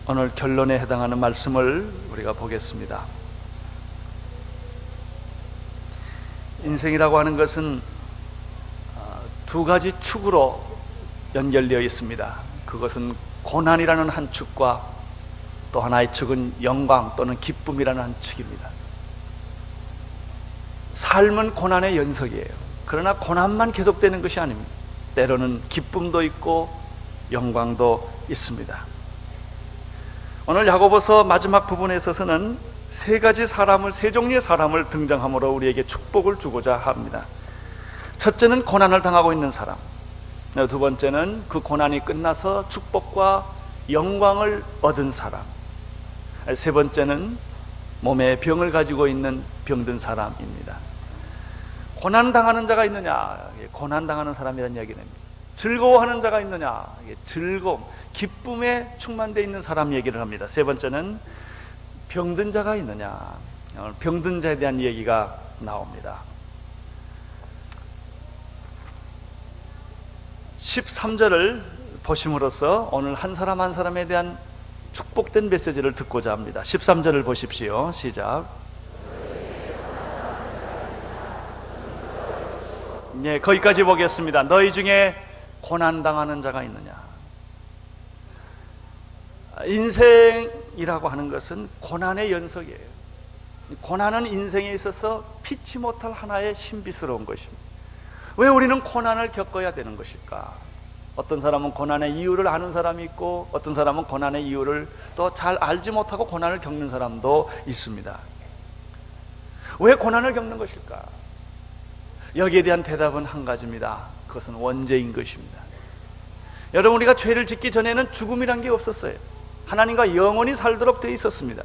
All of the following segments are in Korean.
오늘 결론에 해당하는 말씀을 우리가 보겠습니다. 인생이라고 하는 것은 두 가지 축으로 연결되어 있습니다. 그것은 고난이라는 한 축과 또 하나의 축은 영광 또는 기쁨이라는 한 축입니다. 삶은 고난의 연속이에요. 그러나 고난만 계속되는 것이 아닙니다. 때로는 기쁨도 있고 영광도 있습니다. 오늘 야고보서 마지막 부분에 있어서는 세 종류의 사람을 등장함으로 우리에게 축복을 주고자 합니다. 첫째는 고난을 당하고 있는 사람, 두 번째는 그 고난이 끝나서 축복과 영광을 얻은 사람, 세 번째는 몸에 병을 가지고 있는 병든 사람입니다. 고난 당하는 자가 있느냐? 고난 당하는 사람이라는 이야기는 즐거워하는 자가 있느냐? 즐거움, 기쁨에 충만되어 있는 사람 얘기를 합니다. 세 번째는 병든 자가 있느냐? 병든 자에 대한 얘기가 나옵니다. 13절을 보심으로써 오늘 한 사람 한 사람에 대한 축복된 메시지를 듣고자 합니다. 13절을 보십시오. 시작. 네, 거기까지 보겠습니다. 너희 중에 고난당하는 자가 있느냐? 인생이라고 하는 것은 고난의 연속이에요. 고난은 인생에 있어서 피치 못할 하나의 신비스러운 것입니다. 왜 우리는 고난을 겪어야 되는 것일까? 어떤 사람은 고난의 이유를 아는 사람이 있고, 어떤 사람은 고난의 이유를 또 잘 알지 못하고 고난을 겪는 사람도 있습니다. 왜 고난을 겪는 것일까? 여기에 대한 대답은 한 가지입니다. 그것은 원죄인 것입니다. 여러분, 우리가 죄를 짓기 전에는 죽음이란 게 없었어요. 하나님과 영원히 살도록 되어 있었습니다.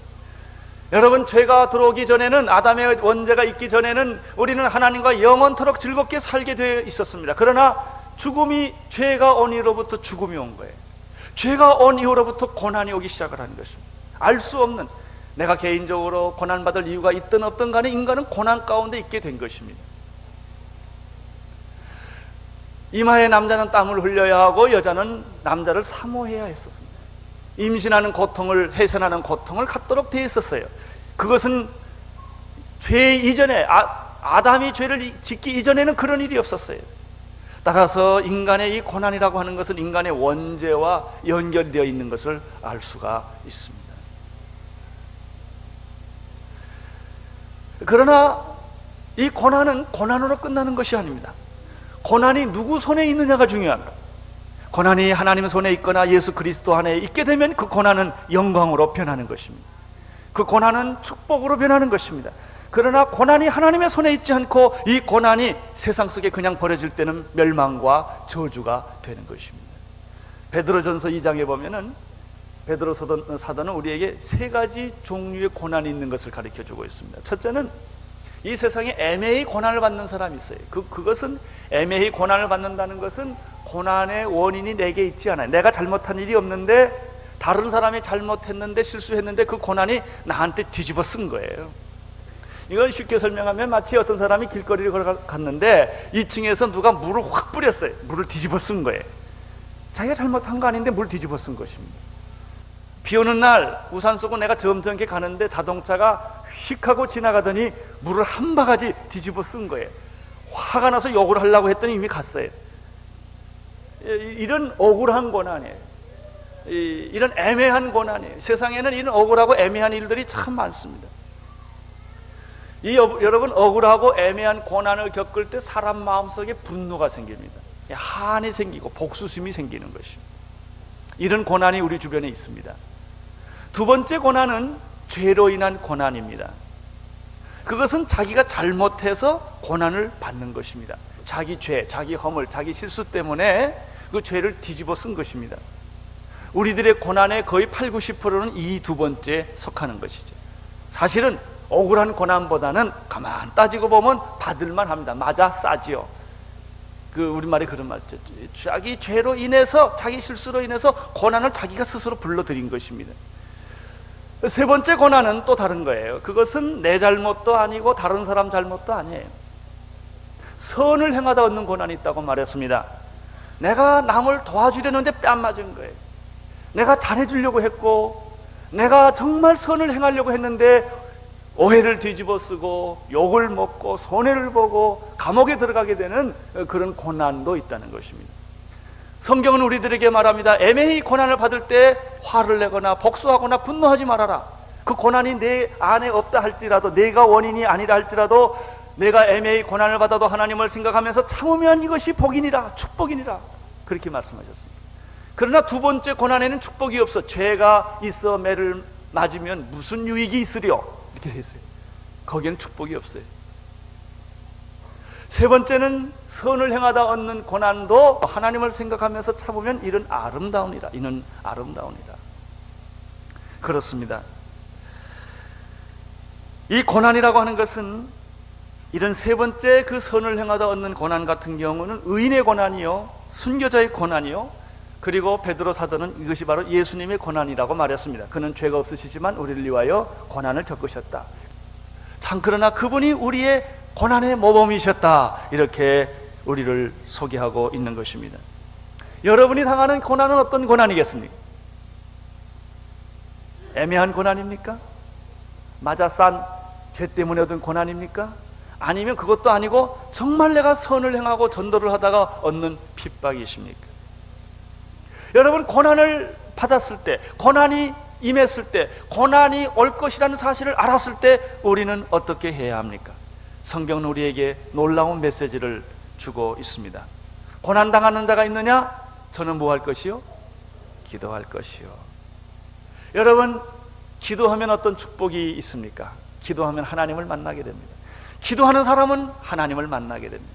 여러분, 죄가 들어오기 전에는, 아담의 원죄가 있기 전에는 우리는 하나님과 영원토록 즐겁게 살게 되어 있었습니다. 그러나 죽음이, 죄가 온 이후로부터 죽음이 온 거예요. 죄가 온 이후로부터 고난이 오기 시작을 하는 것입니다. 알 수 없는, 내가 개인적으로 고난받을 이유가 있든 없든 간에 인간은 고난 가운데 있게 된 것입니다. 이마에 남자는 땀을 흘려야 하고 여자는 남자를 사모해야 했었습니다. 임신하는 고통을, 해산하는 고통을 갖도록 되어 있었어요. 그것은 죄 이전에, 아담이 죄를 짓기 이전에는 그런 일이 없었어요. 따라서 인간의 이 고난이라고 하는 것은 인간의 원죄와 연결되어 있는 것을 알 수가 있습니다. 그러나 이 고난은 고난으로 끝나는 것이 아닙니다. 고난이 누구 손에 있느냐가 중요합니다. 고난이 하나님 손에 있거나 예수 그리스도 안에 있게 되면 그 고난은 영광으로 변하는 것입니다. 그 고난은 축복으로 변하는 것입니다. 그러나 고난이 하나님의 손에 있지 않고 이 고난이 세상 속에 그냥 버려질 때는 멸망과 저주가 되는 것입니다. 베드로전서 2장에 보면은 베드로 사도는 우리에게 세 가지 종류의 고난이 있는 것을 가르쳐주고 있습니다. 첫째는 이 세상에 애매히 고난을 받는 사람이 있어요. 그것은 애매히 고난을 받는다는 것은 고난의 원인이 내게 있지 않아요. 내가 잘못한 일이 없는데 다른 사람이 잘못했는데, 실수했는데 그 고난이 나한테 뒤집어 쓴 거예요. 이걸 쉽게 설명하면 마치 어떤 사람이 길거리를 걸어갔는데 2층에서 누가 물을 확 뿌렸어요. 물을 뒤집어 쓴 거예요. 자기가 잘못한 거 아닌데 물 뒤집어 쓴 것입니다. 비 오는 날 우산 쓰고 내가 점잖게 가는데 자동차가 휙 하고 지나가더니 물을 한 바가지 뒤집어 쓴 거예요. 화가 나서 욕을 하려고 했더니 이미 갔어요. 이런 억울한 고난이에요. 이런 애매한 고난이에요. 세상에는 이런 억울하고 애매한 일들이 참 많습니다. 여러분, 억울하고 애매한 고난을 겪을 때 사람 마음속에 분노가 생깁니다. 한이 생기고 복수심이 생기는 것입니다. 이런 고난이 우리 주변에 있습니다. 두 번째 고난은 죄로 인한 고난입니다. 그것은 자기가 잘못해서 고난을 받는 것입니다. 자기 죄, 자기 허물, 자기 실수 때문에 그 죄를 뒤집어 쓴 것입니다. 우리들의 고난의 거의 80~90%는 이 두 번째에 속하는 것이죠. 사실은 억울한 고난보다는 가만 따지고 보면 받을만 합니다. 맞아 싸지요. 우리말에 그런 말 있죠. 자기 죄로 인해서, 자기 실수로 인해서 고난을 자기가 스스로 불러들인 것입니다. 세 번째 고난은 또 다른 거예요. 그것은 내 잘못도 아니고 다른 사람 잘못도 아니에요. 선을 행하다 얻는 고난이 있다고 말했습니다. 내가 남을 도와주려는데 뺨 맞은 거예요. 내가 잘해주려고 했고 내가 정말 선을 행하려고 했는데 오해를 뒤집어 쓰고 욕을 먹고 손해를 보고 감옥에 들어가게 되는 그런 고난도 있다는 것입니다. 성경은 우리들에게 말합니다. 애매히 고난을 받을 때 화를 내거나 복수하거나 분노하지 말아라. 그 고난이 내 안에 없다 할지라도, 내가 원인이 아니라 할지라도, 내가 애매히 고난을 받아도 하나님을 생각하면서 참으면 이것이 복이니라, 축복이니라, 그렇게 말씀하셨습니다. 그러나 두 번째 고난에는 축복이 없어. 죄가 있어 매를 맞으면 무슨 유익이 있으려, 이렇게 되어 있어요. 거기에는 축복이 없어요. 세 번째는 선을 행하다 얻는 고난도 하나님을 생각하면서 참으면 이는 아름다우니라, 이는 아름다우니라. 그렇습니다. 이 고난이라고 하는 것은, 이런 세 번째 그 선을 행하다 얻는 고난 같은 경우는 의인의 고난이요, 순교자의 고난이요, 그리고 베드로 사도는 이것이 바로 예수님의 고난이라고 말했습니다. 그는 죄가 없으시지만 우리를 위하여 고난을 겪으셨다. 참, 그러나 그분이 우리의 고난의 모범이셨다, 이렇게 우리를 소개하고 있는 것입니다. 여러분이 당하는 고난은 어떤 고난이겠습니까? 애매한 고난입니까? 맞아 싼 죄 때문에 얻은 고난입니까? 아니면 그것도 아니고 정말 내가 선을 행하고 전도를 하다가 얻는 핍박이십니까? 여러분, 고난을 받았을 때, 고난이 임했을 때, 고난이 올 것이라는 사실을 알았을 때 우리는 어떻게 해야 합니까? 성경은 우리에게 놀라운 메시지를 주고 있습니다. 고난당하는 자가 있느냐? 저는 뭐 할 것이요? 기도할 것이요. 여러분, 기도하면 어떤 축복이 있습니까? 기도하면 하나님을 만나게 됩니다. 기도하는 사람은 하나님을 만나게 됩니다.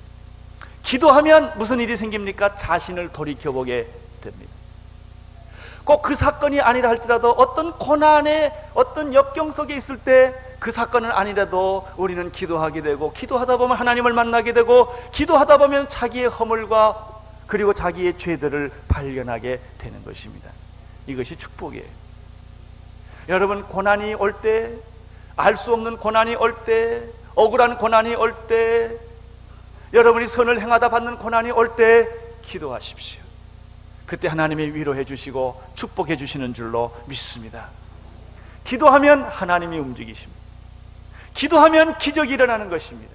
기도하면 무슨 일이 생깁니까? 자신을 돌이켜보게 됩니다. 꼭 그 사건이 아니라 할지라도 어떤 고난의 어떤 역경 속에 있을 때 그 사건은 아니라도 우리는 기도하게 되고, 기도하다 보면 하나님을 만나게 되고, 기도하다 보면 자기의 허물과 그리고 자기의 죄들을 발견하게 되는 것입니다. 이것이 축복이에요. 여러분, 고난이 올 때, 알 수 없는 고난이 올 때, 억울한 고난이 올 때, 여러분이 선을 행하다 받는 고난이 올 때 기도하십시오. 그때 하나님이 위로해 주시고 축복해 주시는 줄로 믿습니다. 기도하면 하나님이 움직이십니다. 기도하면 기적이 일어나는 것입니다.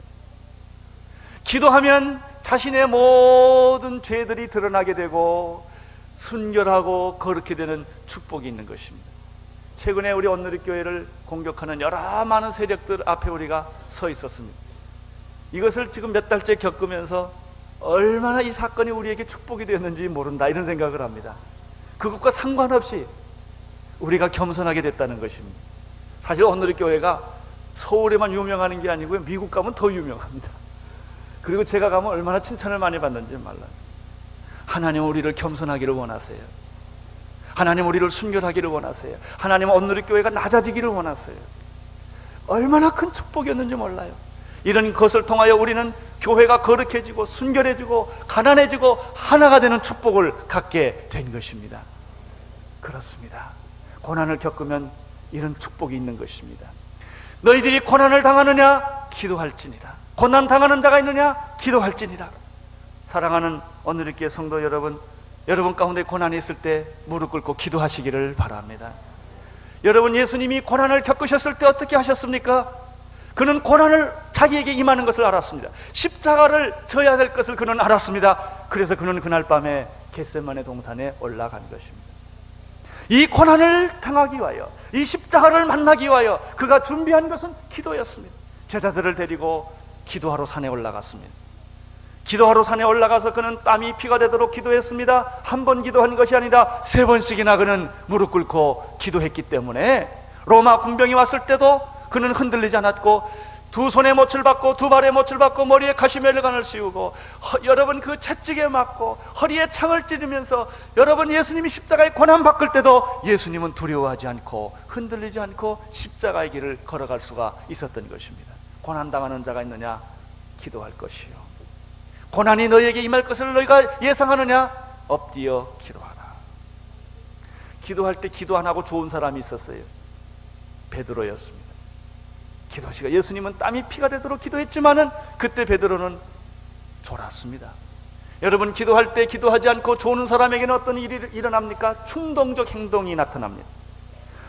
기도하면 자신의 모든 죄들이 드러나게 되고 순결하고 거룩게 되는 축복이 있는 것입니다. 최근에 우리 온누리교회를 공격하는 여러 많은 세력들 앞에 우리가 서 있었습니다. 이것을 지금 몇 달째 겪으면서 얼마나 이 사건이 우리에게 축복이 되었는지 모른다, 이런 생각을 합니다. 그것과 상관없이 우리가 겸손하게 됐다는 것입니다. 사실 온누리교회가 서울에만 유명한 게 아니고요, 미국 가면 더 유명합니다. 그리고 제가 가면 얼마나 칭찬을 많이 받는지 몰라요. 하나님 우리를 겸손하기를 원하세요. 하나님 우리를 순결하기를 원하세요. 하나님 온누리교회가 낮아지기를 원하세요. 얼마나 큰 축복이었는지 몰라요. 이런 것을 통하여 우리는 교회가 거룩해지고 순결해지고 가난해지고 하나가 되는 축복을 갖게 된 것입니다. 그렇습니다. 고난을 겪으면 이런 축복이 있는 것입니다. 너희들이 고난을 당하느냐? 기도할지니라. 고난 당하는 자가 있느냐? 기도할지니라. 사랑하는 온누리교회 성도 여러분, 여러분 가운데 고난이 있을 때 무릎 꿇고 기도하시기를 바랍니다. 여러분, 예수님이 고난을 겪으셨을 때 어떻게 하셨습니까? 그는 고난을 자기에게 임하는 것을 알았습니다. 십자가를 져야 될 것을 그는 알았습니다. 그래서 그는 그날 밤에 겟세마네 동산에 올라간 것입니다. 이 고난을 당하기 위하여, 이 십자가를 만나기 위하여 그가 준비한 것은 기도였습니다. 제자들을 데리고 기도하러 산에 올라갔습니다. 기도하러 산에 올라가서 그는 땀이 피가 되도록 기도했습니다. 한 번 기도한 것이 아니라 3번씩이나 그는 무릎 꿇고 기도했기 때문에 로마 군병이 왔을 때도 그는 흔들리지 않았고, 두 손에 못을 박고 두 발에 못을 박고 머리에 가시멜르관을 씌우고 여러분 그 채찍에 맞고 허리에 창을 찌르면서 여러분 예수님이 십자가에 고난 받을 때도 예수님은 두려워하지 않고 흔들리지 않고 십자가의 길을 걸어갈 수가 있었던 것입니다. 고난당하는 자가 있느냐? 기도할 것이요. 고난이 너희에게 임할 것을 너희가 예상하느냐? 엎드려 기도하라. 기도할 때 기도 안 하고 좋은 사람이 있었어요. 베드로였습니다. 기도시가 예수님은 땀이 피가 되도록 기도했지만은 그때 베드로는 졸았습니다. 여러분, 기도할 때 기도하지 않고 조는 사람에게는 어떤 일이 일어납니까? 충동적 행동이 나타납니다.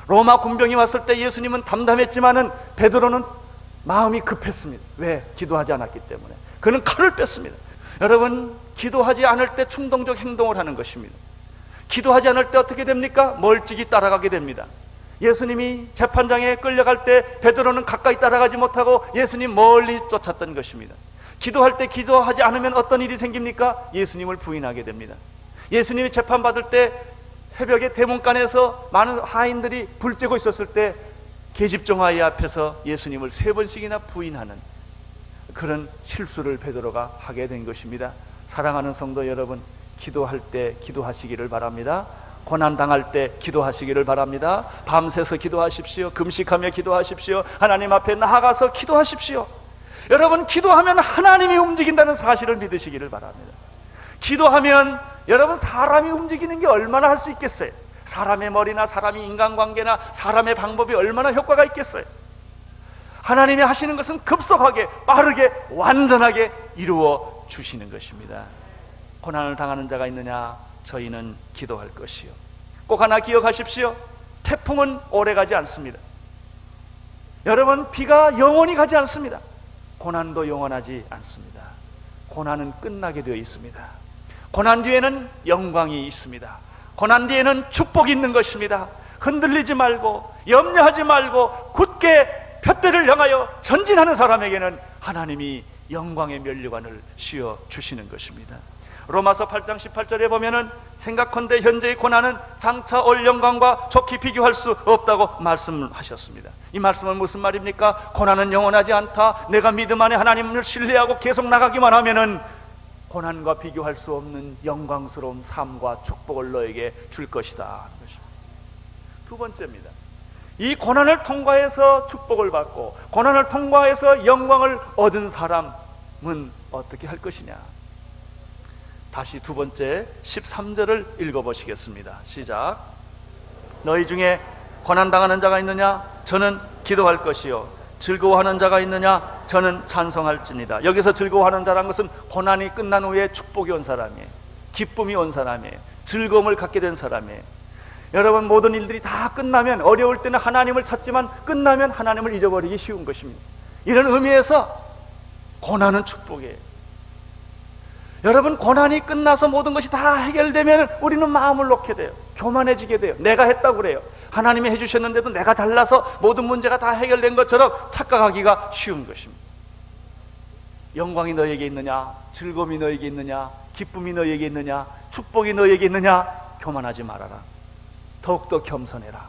로마 군병이 왔을 때 예수님은 담담했지만은 베드로는 마음이 급했습니다. 왜? 기도하지 않았기 때문에. 그는 칼을 뺐습니다. 여러분, 기도하지 않을 때 충동적 행동을 하는 것입니다. 기도하지 않을 때 어떻게 됩니까? 멀찍이 따라가게 됩니다. 예수님이 재판장에 끌려갈 때 베드로는 가까이 따라가지 못하고 예수님 멀리 쫓았던 것입니다. 기도할 때 기도하지 않으면 어떤 일이 생깁니까? 예수님을 부인하게 됩니다. 예수님이 재판받을 때 새벽에 대문간에서 많은 하인들이 불쬐고 있었을 때 계집종아이 앞에서 예수님을 3번씩이나 부인하는 그런 실수를 베드로가 하게 된 것입니다. 사랑하는 성도 여러분, 기도할 때 기도하시기를 바랍니다. 고난당할 때 기도하시기를 바랍니다. 밤새서 기도하십시오. 금식하며 기도하십시오. 하나님 앞에 나아가서 기도하십시오. 여러분, 기도하면 하나님이 움직인다는 사실을 믿으시기를 바랍니다. 기도하면 여러분, 사람이 움직이는 게 얼마나 할 수 있겠어요? 사람의 머리나 사람의 인간관계나 사람의 방법이 얼마나 효과가 있겠어요? 하나님이 하시는 것은 급속하게, 빠르게, 완전하게 이루어 주시는 것입니다. 고난을 당하는 자가 있느냐? 저희는 기도할 것이요. 꼭 하나 기억하십시오. 태풍은 오래 가지 않습니다. 여러분, 비가 영원히 가지 않습니다. 고난도 영원하지 않습니다. 고난은 끝나게 되어 있습니다. 고난 뒤에는 영광이 있습니다. 고난 뒤에는 축복이 있는 것입니다. 흔들리지 말고 염려하지 말고 굳게 둯대를 향하여 전진하는 사람에게는 하나님이 영광의 면류관을 씌워 주시는 것입니다. 로마서 8장 18절에 보면은 생각컨대 현재의 고난은 장차 올 영광과 좋게 비교할 수 없다고 말씀하셨습니다. 이 말씀은 무슨 말입니까? 고난은 영원하지 않다. 내가 믿음 안에 하나님을 신뢰하고 계속 나가기만 하면은 고난과 비교할 수 없는 영광스러운 삶과 축복을 너에게 줄 것이다 하는 것입니다. 두 번째입니다. 이 고난을 통과해서 축복을 받고 고난을 통과해서 영광을 얻은 사람은 어떻게 할 것이냐? 다시 두 번째 13절을 읽어보시겠습니다. 시작. 너희 중에 고난당하는 자가 있느냐? 저는 기도할 것이요. 즐거워하는 자가 있느냐? 저는 찬송할지니다. 여기서 즐거워하는 자란 것은 고난이 끝난 후에 축복이 온 사람이에요. 기쁨이 온 사람이에요. 즐거움을 갖게 된 사람이에요. 여러분, 모든 일들이 다 끝나면, 어려울 때는 하나님을 찾지만 끝나면 하나님을 잊어버리기 쉬운 것입니다. 이런 의미에서 고난은 축복이에요. 여러분, 고난이 끝나서 모든 것이 다 해결되면 우리는 마음을 놓게 돼요. 교만해지게 돼요. 내가 했다고 그래요. 하나님이 해주셨는데도 내가 잘나서 모든 문제가 다 해결된 것처럼 착각하기가 쉬운 것입니다. 영광이 너에게 있느냐? 즐거움이 너에게 있느냐? 기쁨이 너에게 있느냐? 축복이 너에게 있느냐? 교만하지 말아라. 더욱더 겸손해라.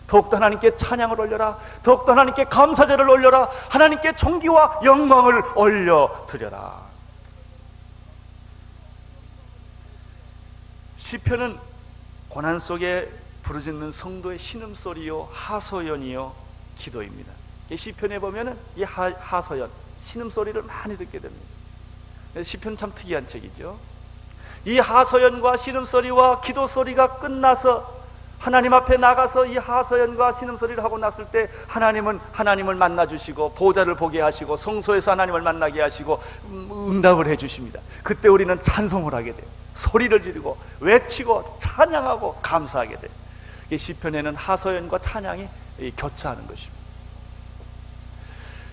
더욱더 하나님께 찬양을 올려라. 더욱더 하나님께 감사제를 올려라. 하나님께 존귀와 영광을 올려드려라. 시편은 고난 속에 부르짖는 성도의 신음소리요 하소연이요 기도입니다. 이 시편에 보면은 이 하소연, 신음소리를 많이 듣게 됩니다. 시편 참 특이한 책이죠. 이 하소연과 신음소리와 기도소리가 끝나서 하나님 앞에 나가서 이 하소연과 신음소리를 하고 났을 때 하나님은 하나님을 만나주시고 보좌를 보게 하시고 성소에서 하나님을 만나게 하시고 응답을 해주십니다. 그때 우리는 찬송을 하게 돼요. 소리를 지르고 외치고 찬양하고 감사하게 돼요. 이 시편에는 하소연과 찬양이 교차하는 것입니다.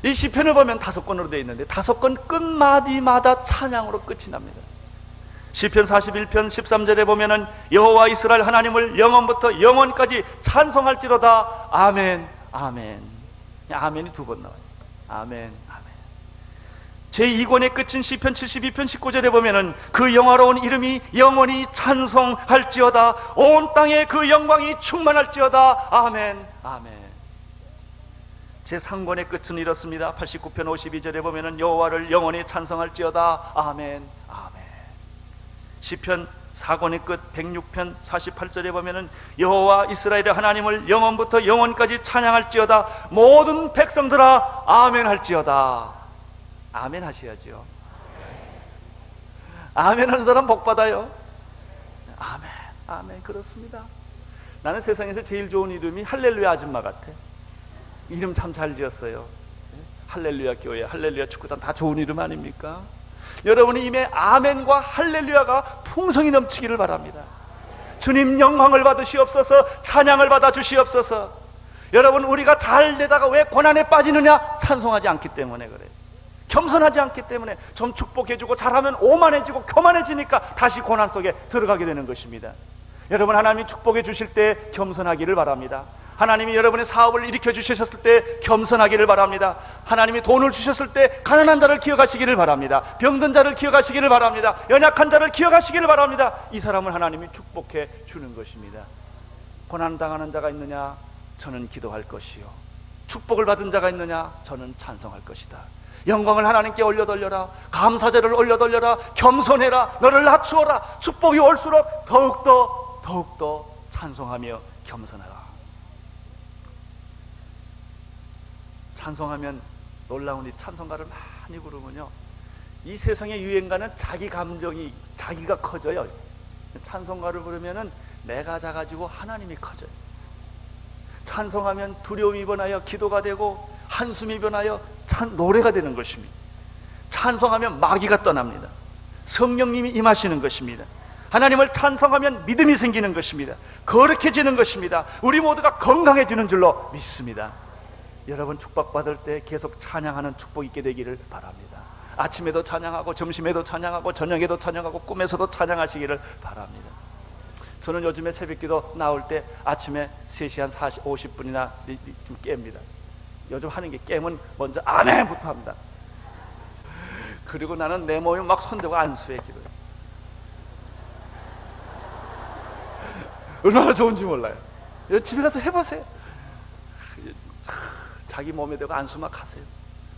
이 시편을 보면 5권으로 되어 있는데 5권 끝마디마다 찬양으로 끝이 납니다. 시편 41편 13절에 보면은 여호와 이스라엘 하나님을 영원부터 영원까지 찬송할지로다. 아멘, 아멘. 아멘이 2번 나와요. 아멘, 아멘. 제2권의 끝인 시편 72편 19절에 보면은 그 영화로운 이름이 영원히 찬송할지어다. 온 땅에 그 영광이 충만할지어다. 아멘, 아멘. 제3권의 끝은 이렇습니다. 89편 52절에 보면은 여호와를 영원히 찬송할지어다. 아멘, 아멘. 시편 4권의 끝 106편 48절에 보면은 여호와 이스라엘의 하나님을 영원부터 영원까지 찬양할지어다. 모든 백성들아 아멘 할지어다. 아멘 하셔야죠. 아멘 하는 사람 복 받아요. 아멘, 아멘. 그렇습니다. 나는 세상에서 제일 좋은 이름이 할렐루야 아줌마 같아. 이름 참 잘 지었어요. 할렐루야 교회, 할렐루야 축구단 다 좋은 이름 아닙니까? 여러분이 임에 아멘과 할렐루야가 풍성히 넘치기를 바랍니다. 주님 영광을 받으시옵소서. 찬양을 받아 주시옵소서. 여러분, 우리가 잘 되다가 왜 고난에 빠지느냐? 찬송하지 않기 때문에 그래요. 겸손하지 않기 때문에. 좀 축복해주고 잘하면 오만해지고 교만해지니까 다시 고난 속에 들어가게 되는 것입니다. 여러분, 하나님이 축복해 주실 때 겸손하기를 바랍니다. 하나님이 여러분의 사업을 일으켜 주셨을 때 겸손하기를 바랍니다. 하나님이 돈을 주셨을 때 가난한 자를 기억하시기를 바랍니다. 병든 자를 기억하시기를 바랍니다. 연약한 자를 기억하시기를 바랍니다. 이 사람을 하나님이 축복해 주는 것입니다. 고난당하는 자가 있느냐? 저는 기도할 것이요. 축복을 받은 자가 있느냐? 저는 찬송할 것이다. 영광을 하나님께 올려돌려라. 감사제를 올려돌려라. 겸손해라. 너를 낮추어라. 축복이 올수록 더욱더 찬송하며 겸손하라. 찬송하면, 놀라운 이 찬송가를 많이 부르면요, 이 세상의 유행가는 자기 감정이, 자기가 커져요. 찬송가를 부르면은 내가 작아지고 하나님이 커져요. 찬송하면 두려움이 변하여 기도가 되고 한숨이 변하여 노래가 되는 것입니다. 찬송하면 마귀가 떠납니다. 성령님이 임하시는 것입니다. 하나님을 찬송하면 믿음이 생기는 것입니다. 거룩해지는 것입니다. 우리 모두가 건강해지는 줄로 믿습니다. 여러분, 축복받을 때 계속 찬양하는 축복이 있게 되기를 바랍니다. 아침에도 찬양하고 점심에도 찬양하고 저녁에도 찬양하고 꿈에서도 찬양하시기를 바랍니다. 저는 요즘에 새벽기도 나올 때 아침에 3시 한 50분이나 좀 깹니다. 요즘 하는 게, 깨면 먼저 아멘부터 합니다. 그리고 나는 내 몸이 막 손대고 안수해지고요. 얼마나 좋은지 몰라요. 집에 가서 해보세요. 자기 몸에 대고 안수 막 하세요.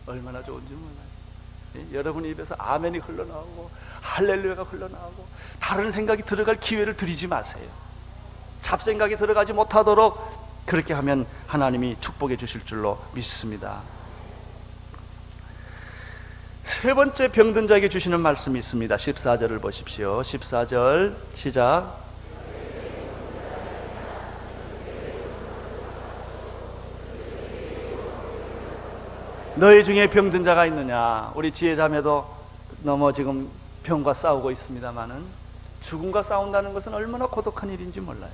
얼마나 좋은지 몰라요. 여러분 입에서 아멘이 흘러나오고 할렐루야가 흘러나오고 다른 생각이 들어갈 기회를 드리지 마세요. 잡생각이 들어가지 못하도록 그렇게 하면 하나님이 축복해 주실 줄로 믿습니다. 세 번째, 병든 자에게 주시는 말씀이 있습니다. 14절을 보십시오. 14절 시작. 너희 중에 병든 자가 있느냐? 우리 지혜자매도 너무 지금 병과 싸우고 있습니다마는, 죽음과 싸운다는 것은 얼마나 고독한 일인지 몰라요.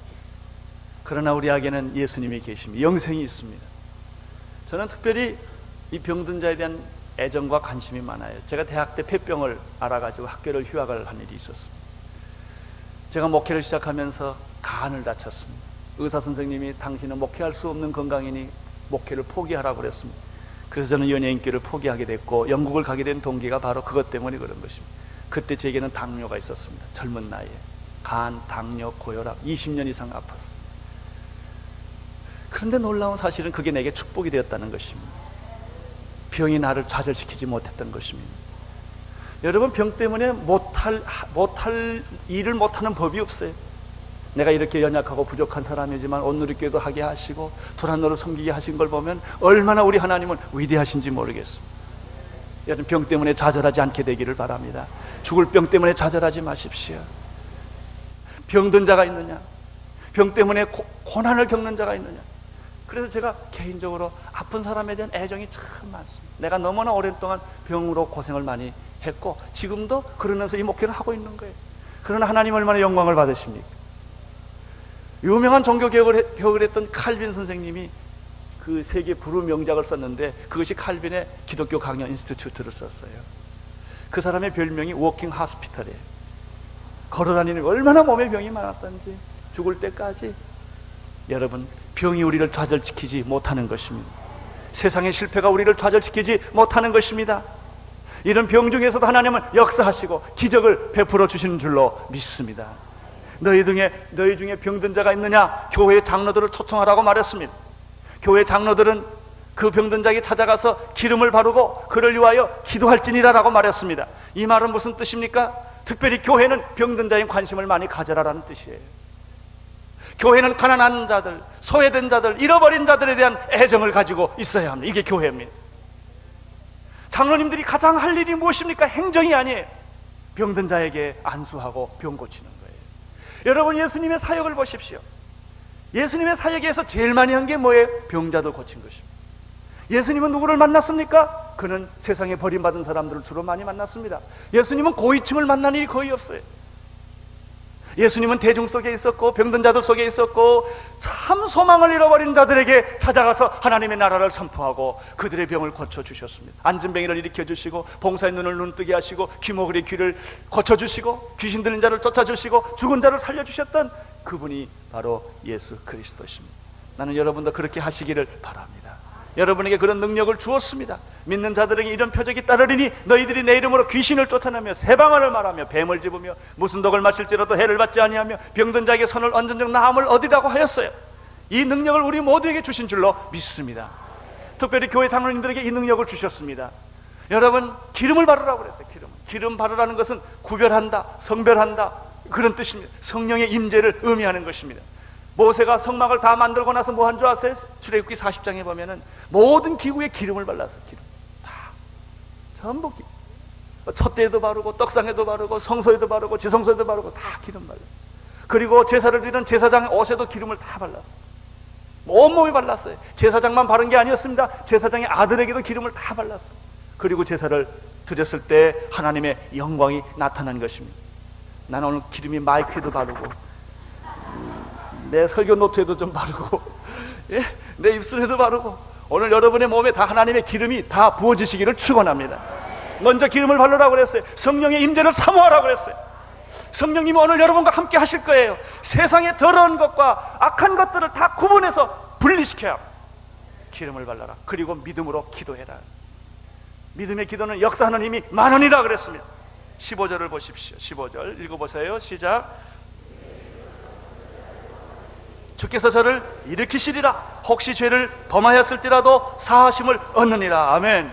그러나 우리에게는 예수님이 계십니다. 영생이 있습니다. 저는 특별히 이 병든 자에 대한 애정과 관심이 많아요. 제가 대학 때 폐병을 알아가지고 학교를 휴학을 한 일이 있었습니다. 제가 목회를 시작하면서 간을 다쳤습니다. 의사 선생님이 당신은 목회할 수 없는 건강이니 목회를 포기하라고 그랬습니다. 그래서 저는 연예인길을 포기하게 됐고 영국을 가게 된 동기가 바로 그것 때문에 그런 것입니다. 그때 제게는 당뇨가 있었습니다. 젊은 나이에 간, 당뇨, 고혈압 20년 이상 아팠습니다. 그런데 놀라운 사실은 그게 내게 축복이 되었다는 것입니다. 병이 나를 좌절시키지 못했던 것입니다. 여러분, 병 때문에 못할 일을 못하는 법이 없어요. 내가 이렇게 연약하고 부족한 사람이지만 온누리교회도 하게 하시고 도란노를 섬기게 하신 걸 보면 얼마나 우리 하나님은 위대하신지 모르겠습니다. 여러분, 병 때문에 좌절하지 않게 되기를 바랍니다. 죽을 병 때문에 좌절하지 마십시오. 병든 자가 있느냐? 병 때문에 고난을 겪는 자가 있느냐? 그래서 제가 개인적으로 아픈 사람에 대한 애정이 참 많습니다. 내가 너무나 오랜 동안 병으로 고생을 많이 했고 지금도 그러면서 이 목회를 하고 있는 거예요. 그러나 하나님 얼마나 영광을 받으십니까? 유명한 종교개혁을 했던 칼빈 선생님이 그 세계 불후 명작을 썼는데 그것이 칼빈의 기독교 강연 인스티튜트를 썼어요. 그 사람의 별명이 워킹 하스피탈이에요. 걸어다니는 얼마나 몸에 병이 많았던지 죽을 때까지. 여러분, 병이 우리를 좌절시키지 못하는 것입니다. 세상의 실패가 우리를 좌절시키지 못하는 것입니다. 이런 병 중에서도 하나님은 역사하시고 기적을 베풀어 주시는 줄로 믿습니다. 너희 중에 병든 자가 있느냐? 교회 장로들을 초청하라고 말했습니다. 교회 장로들은 그 병든 자에게 찾아가서 기름을 바르고 그를 위하여 기도할지니라 라고 말했습니다. 이 말은 무슨 뜻입니까? 특별히 교회는 병든 자에 관심을 많이 가져라라는 뜻이에요. 교회는 가난한 자들, 소외된 자들, 잃어버린 자들에 대한 애정을 가지고 있어야 합니다. 이게 교회입니다. 장로님들이 가장 할 일이 무엇입니까? 행정이 아니에요. 병든 자에게 안수하고 병 고치는 거예요. 여러분, 예수님의 사역을 보십시오. 예수님의 사역에서 제일 많이 한 게 뭐예요? 병자들 고친 것입니다. 예수님은 누구를 만났습니까? 그는 세상에 버림받은 사람들을 주로 많이 만났습니다. 예수님은 고위층을 만난 일이 거의 없어요. 예수님은 대중 속에 있었고 병든 자들 속에 있었고 참 소망을 잃어버린 자들에게 찾아가서 하나님의 나라를 선포하고 그들의 병을 고쳐주셨습니다. 앉은뱅이를 일으켜주시고 봉사의 눈을 눈뜨게 하시고 귀머거리 귀를 고쳐주시고 귀신 들린 자를 쫓아주시고 죽은 자를 살려주셨던 그분이 바로 예수 그리스도십니다. 나는 여러분도 그렇게 하시기를 바랍니다. 여러분에게 그런 능력을 주었습니다. 믿는 자들에게 이런 표적이 따르리니 너희들이 내 이름으로 귀신을 쫓아내며 새방언을 말하며 뱀을 집으며 무슨 독을 마실지라도 해를 받지 아니하며 병든 자에게 손을 얹은 적 나음을 얻으라고 하였어요. 이 능력을 우리 모두에게 주신 줄로 믿습니다. 특별히 교회 장로님들에게 이 능력을 주셨습니다. 여러분, 기름을 바르라고 그랬어요. 기름 바르라는 것은 구별한다, 성별한다, 그런 뜻입니다. 성령의 임재를 의미하는 것입니다. 모세가 성막을 다 만들고 나서 뭐 한 줄 아세요? 출애굽기 40장에 보면은 모든 기구에 기름을 발랐어. 기름 다 전부 기름. 촛대에도 바르고 떡상에도 바르고 성소에도 바르고 지성소에도 바르고 다 기름 발랐어. 그리고 제사를 드리는 제사장 옷에도 기름을 다 발랐어. 온몸에 발랐어요. 제사장만 바른 게 아니었습니다. 제사장의 아들에게도 기름을 다 발랐어. 그리고 제사를 드렸을 때 하나님의 영광이 나타난 것입니다. 나는 오늘 기름이 마이크에도 바르고 내 설교 노트에도 좀 바르고, 예? 내 입술에도 바르고, 오늘 여러분의 몸에 다 하나님의 기름이 다 부어지시기를 축원합니다. 먼저 기름을 바르라고 그랬어요. 성령의 임재를 사모하라고 그랬어요. 성령님이 오늘 여러분과 함께 하실 거예요. 세상의 더러운 것과 악한 것들을 다 구분해서 분리시켜야 합니다. 기름을 발라라. 그리고 믿음으로 기도해라. 믿음의 기도는 역사하는 힘이 만원이라 그랬습니다. 15절을 보십시오. 15절 읽어보세요. 시작. 주께서 저를 일으키시리라. 혹시 죄를 범하였을지라도 사하심을 얻느니라. 아멘.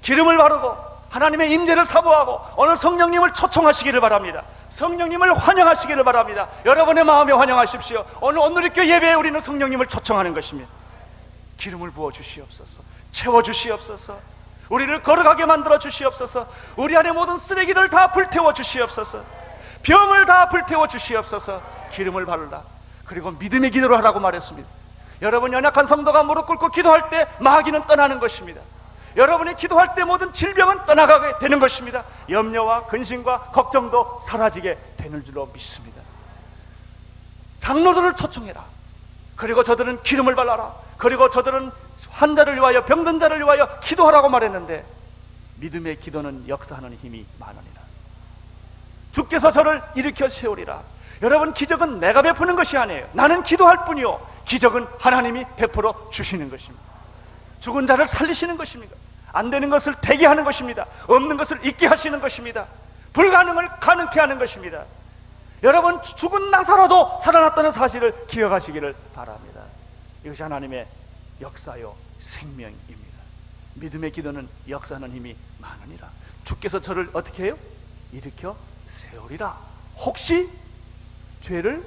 기름을 바르고 하나님의 임재를 사모하고 오늘 성령님을 초청하시기를 바랍니다. 성령님을 환영하시기를 바랍니다. 여러분의 마음에 환영하십시오. 오늘 온누리교회 예배에 우리는 성령님을 초청하는 것입니다. 기름을 부어 주시옵소서. 채워 주시옵소서. 우리를 거룩하게 만들어 주시옵소서. 우리 안에 모든 쓰레기를 다 불태워 주시옵소서. 병을 다 불태워 주시옵소서. 기름을 바르라. 그리고 믿음의 기도를 하라고 말했습니다. 여러분, 연약한 성도가 무릎 꿇고 기도할 때 마귀는 떠나는 것입니다. 여러분이 기도할 때 모든 질병은 떠나가게 되는 것입니다. 염려와 근심과 걱정도 사라지게 되는 줄로 믿습니다. 장로들을 초청해라. 그리고 저들은 기름을 발라라. 그리고 저들은 환자를 위하여 병든 자를 위하여 기도하라고 말했는데 믿음의 기도는 역사하는 힘이 많으니라. 주께서 저를 일으켜 세우리라. 여러분, 기적은 내가 베푸는 것이 아니에요. 나는 기도할 뿐이요, 기적은 하나님이 베풀어 주시는 것입니다. 죽은 자를 살리시는 것입니다. 안 되는 것을 되게 하는 것입니다. 없는 것을 있게 하시는 것입니다. 불가능을 가능케 하는 것입니다. 여러분, 죽은 나사로도 살아났다는 사실을 기억하시기를 바랍니다. 이것이 하나님의 역사요 생명입니다. 믿음의 기도는 역사하는 힘이 많으니라. 주께서 저를 어떻게 해요? 일으켜 세우리라. 혹시 죄를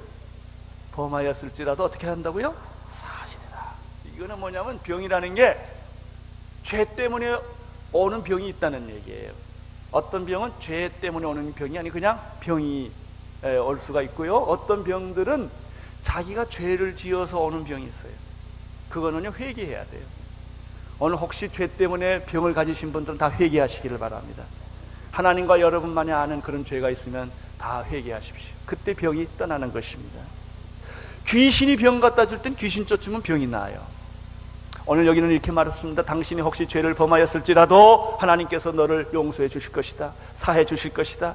범하였을지라도 어떻게 한다고요? 사하시리라. 이거는 뭐냐면 병이라는 게 죄 때문에 오는 병이 있다는 얘기예요. 어떤 병은 죄 때문에 오는 병이 아니고 그냥 병이 올 수가 있고요. 어떤 병들은 자기가 죄를 지어서 오는 병이 있어요. 그거는요, 회개해야 돼요. 오늘 혹시 죄 때문에 병을 가지신 분들은 다 회개하시기를 바랍니다. 하나님과 여러분만이 아는 그런 죄가 있으면 다 회개하십시오. 그때 병이 떠나는 것입니다. 귀신이 병 갖다 줄 땐 귀신 쫓으면 병이 나아요. 오늘 여기는 이렇게 말했습니다. 당신이 혹시 죄를 범하였을지라도 하나님께서 너를 용서해 주실 것이다. 사해 주실 것이다.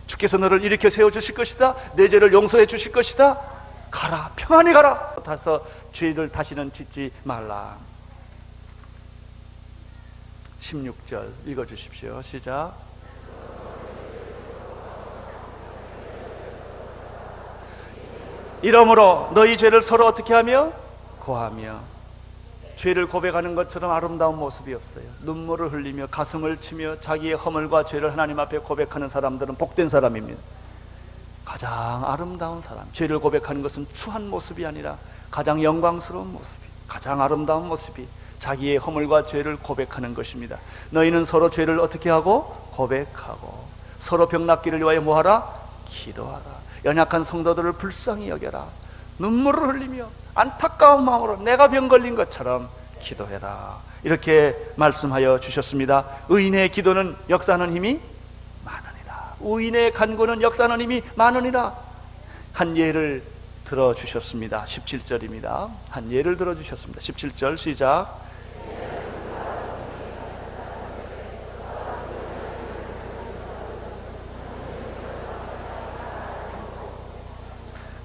주께서 너를 일으켜 세워 주실 것이다. 내 죄를 용서해 주실 것이다. 가라, 평안히 가라. 다서 죄를 다시는 짓지 말라. 16절 읽어주십시오. 시작. 이러므로 너희 죄를 서로 어떻게 하며? 고하며. 죄를 고백하는 것처럼 아름다운 모습이 없어요. 눈물을 흘리며 가슴을 치며 자기의 허물과 죄를 하나님 앞에 고백하는 사람들은 복된 사람입니다. 가장 아름다운 사람. 죄를 고백하는 것은 추한 모습이 아니라 가장 영광스러운 모습이, 가장 아름다운 모습이 자기의 허물과 죄를 고백하는 것입니다. 너희는 서로 죄를 어떻게 하고? 고백하고. 서로 병 낫기를 위하여 뭐하라? 기도하라. 연약한 성도들을 불쌍히 여겨라. 눈물을 흘리며 안타까운 마음으로 내가 병 걸린 것처럼 기도해라. 이렇게 말씀하여 주셨습니다. 의인의 기도는 역사하는 힘이 많으니라. 의인의 간구는 역사하는 힘이 많으니라. 한 예를 들어주셨습니다. 17절입니다. 한 예를 들어주셨습니다. 17절 시작.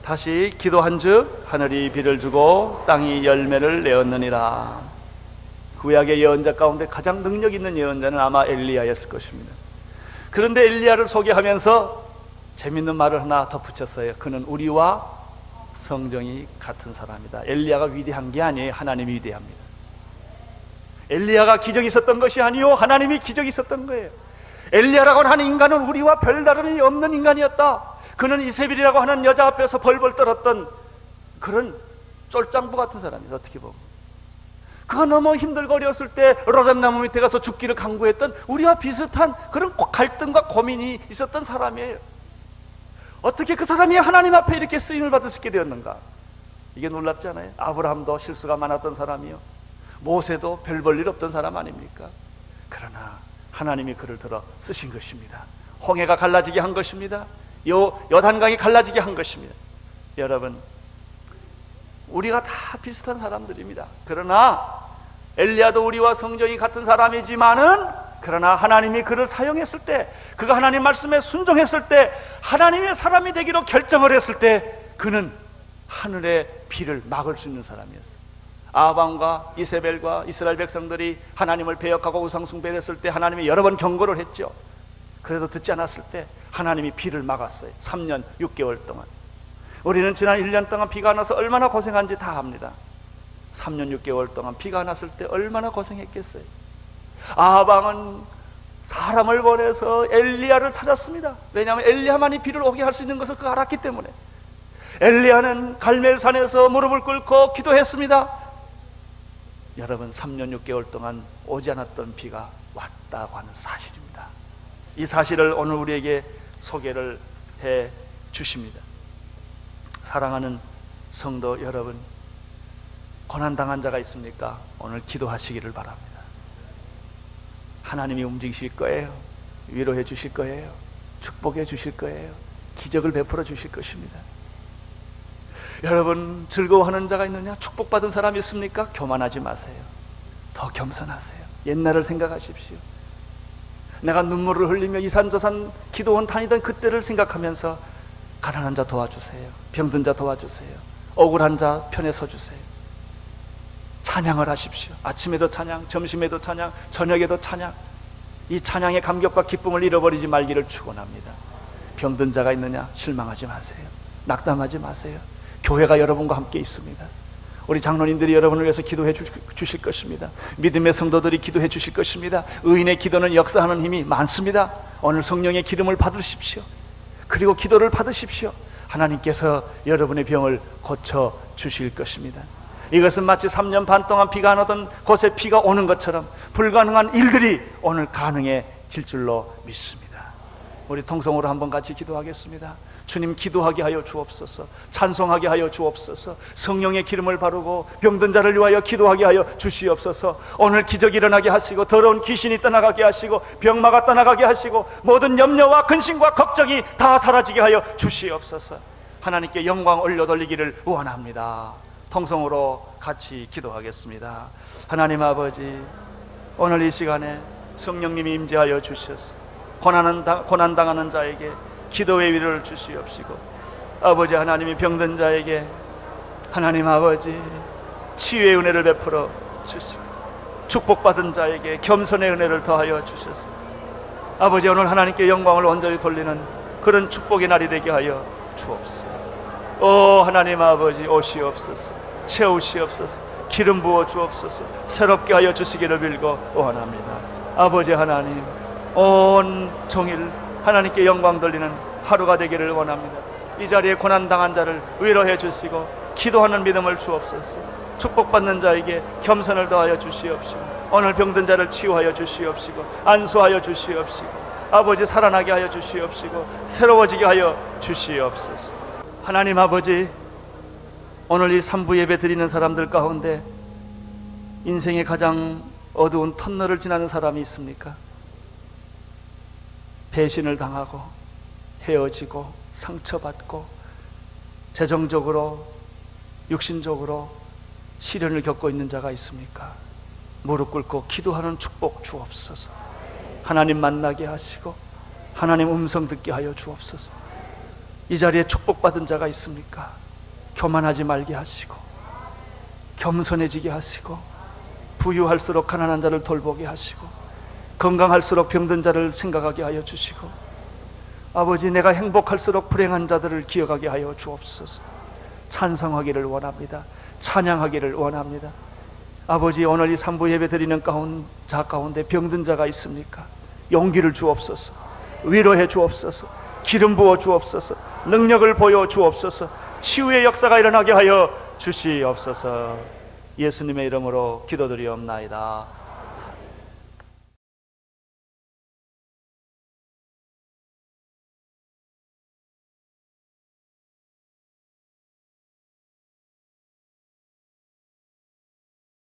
다시 기도한즉 하늘이 비를 주고 땅이 열매를 내었느니라. 구약의 예언자 가운데 가장 능력 있는 예언자는 아마 엘리야였을 것입니다. 그런데 엘리야를 소개하면서 재밌는 말을 하나 덧붙였어요. 그는 우리와 성정이 같은 사람이다. 엘리야가 위대한 게 아니에요. 하나님이 위대합니다. 엘리야가 기적이 있었던 것이 아니요, 하나님이 기적이 있었던 거예요. 엘리야라고 하는 인간은 우리와 별다름이 없는 인간이었다. 그는 이세벨이라고 하는 여자 앞에서 벌벌 떨었던 그런 쫄장부 같은 사람이다. 어떻게 보면 그가 너무 힘들고 어려웠을 때 로뎀나무 밑에 가서 죽기를 강구했던 우리와 비슷한 그런 갈등과 고민이 있었던 사람이에요. 어떻게 그 사람이 하나님 앞에 이렇게 쓰임을 받을 수 있게 되었는가? 이게 놀랍지 않아요? 아브라함도 실수가 많았던 사람이요, 모세도 별 볼 일 없던 사람 아닙니까? 그러나 하나님이 그를 들어 쓰신 것입니다. 홍해가 갈라지게 한 것입니다. 요단강이 갈라지게 한 것입니다. 여러분, 우리가 다 비슷한 사람들입니다. 그러나 엘리야도 우리와 성정이 같은 사람이지만은, 그러나 하나님이 그를 사용했을 때, 그가 하나님 말씀에 순종했을 때, 하나님의 사람이 되기로 결정을 했을 때, 그는 하늘의 비를 막을 수 있는 사람이었어요. 아합과 이세벨과 이스라엘 백성들이 하나님을 배역하고 우상숭배를 했을 때 하나님이 여러 번 경고를 했죠. 그래도 듣지 않았을 때 하나님이 비를 막았어요. 3년 6개월 동안. 우리는 지난 1년 동안 비가 안 와서 얼마나 고생한지 다 압니다. 3년 6개월 동안 비가 안 왔을 때 얼마나 고생했겠어요. 아합왕은 사람을 보내서 엘리야를 찾았습니다. 왜냐하면 엘리야만이 비를 오게 할 수 있는 것을 그가 알았기 때문에. 엘리야는 갈멜산에서 무릎을 꿇고 기도했습니다. 여러분, 3년 6개월 동안 오지 않았던 비가 왔다고 하는 사실입니다. 이 사실을 오늘 우리에게 소개를 해 주십니다. 사랑하는 성도 여러분, 고난당한 자가 있습니까? 오늘 기도하시기를 바랍니다. 하나님이 움직이실 거예요. 위로해 주실 거예요. 축복해 주실 거예요. 기적을 베풀어 주실 것입니다. 여러분, 즐거워하는 자가 있느냐? 축복받은 사람이 있습니까? 교만하지 마세요. 더 겸손하세요. 옛날을 생각하십시오. 내가 눈물을 흘리며 이산저산 기도원 다니던 그때를 생각하면서 가난한 자 도와주세요. 병든 자 도와주세요. 억울한 자 편에 서주세요. 찬양을 하십시오. 아침에도 찬양, 점심에도 찬양, 저녁에도 찬양. 이 찬양의 감격과 기쁨을 잃어버리지 말기를 축원합니다. 병든 자가 있느냐? 실망하지 마세요. 낙담하지 마세요. 교회가 여러분과 함께 있습니다. 우리 장로님들이 여러분을 위해서 기도해 주실 것입니다. 믿음의 성도들이 기도해 주실 것입니다. 의인의 기도는 역사하는 힘이 많습니다. 오늘 성령의 기름을 받으십시오. 그리고 기도를 받으십시오. 하나님께서 여러분의 병을 고쳐 주실 것입니다. 이것은 마치 3년 반 동안 비가 안 오던 곳에 비가 오는 것처럼 불가능한 일들이 오늘 가능해질 줄로 믿습니다. 우리 통성으로 한번 같이 기도하겠습니다. 주님, 기도하게 하여 주옵소서. 찬송하게 하여 주옵소서. 성령의 기름을 바르고 병든 자를 위하여 기도하게 하여 주시옵소서. 오늘 기적이 일어나게 하시고, 더러운 귀신이 떠나가게 하시고, 병마가 떠나가게 하시고, 모든 염려와 근심과 걱정이 다 사라지게 하여 주시옵소서. 하나님께 영광 올려 돌리기를 원합니다. 통성으로 같이 기도하겠습니다. 하나님 아버지, 오늘 이 시간에 성령님이 임재하여 주셔서 고난당하는 자에게 기도의 위로를 주시옵시고, 아버지 하나님이 병든 자에게 하나님 아버지 치유의 은혜를 베풀어 주시고, 축복받은 자에게 겸손의 은혜를 더하여 주셔서 아버지 오늘 하나님께 영광을 온전히 돌리는 그런 축복의 날이 되게 하여 주옵소서. 오 하나님 아버지, 오시옵소서. 채우시옵소서. 기름 부어 주옵소서. 새롭게 하여 주시기를 빌고 원합니다. 아버지 하나님, 온 종일 하나님께 영광 돌리는 하루가 되기를 원합니다. 이 자리에 고난당한 자를 위로해 주시고 기도하는 믿음을 주옵소서. 축복받는 자에게 겸손을 더하여 주시옵시고, 오늘 병든 자를 치유하여 주시옵시고, 안수하여 주시옵시고, 아버지 살아나게 하여 주시옵시고, 새로워지게 하여 주시옵소서. 하나님 아버지, 오늘 이 3부 예배 드리는 사람들 가운데 인생의 가장 어두운 터널을 지나는 사람이 있습니까? 배신을 당하고 헤어지고 상처받고 재정적으로, 육신적으로 시련을 겪고 있는 자가 있습니까? 무릎 꿇고 기도하는 축복 주옵소서. 하나님 만나게 하시고 하나님 음성 듣게 하여 주옵소서. 이 자리에 축복받은 자가 있습니까? 교만하지 말게 하시고 겸손해지게 하시고 부유할수록 가난한 자를 돌보게 하시고 건강할수록 병든 자를 생각하게 하여 주시고 아버지, 내가 행복할수록 불행한 자들을 기억하게 하여 주옵소서. 찬송하기를 원합니다. 찬양하기를 원합니다. 아버지, 오늘 이 3부 예배 드리는 자 가운데 병든 자가 있습니까? 용기를 주옵소서. 위로해 주옵소서. 기름 부어 주옵소서. 능력을 보여 주옵소서. 치유의 역사가 일어나게 하여 주시옵소서. 예수님의 이름으로 기도드리옵나이다.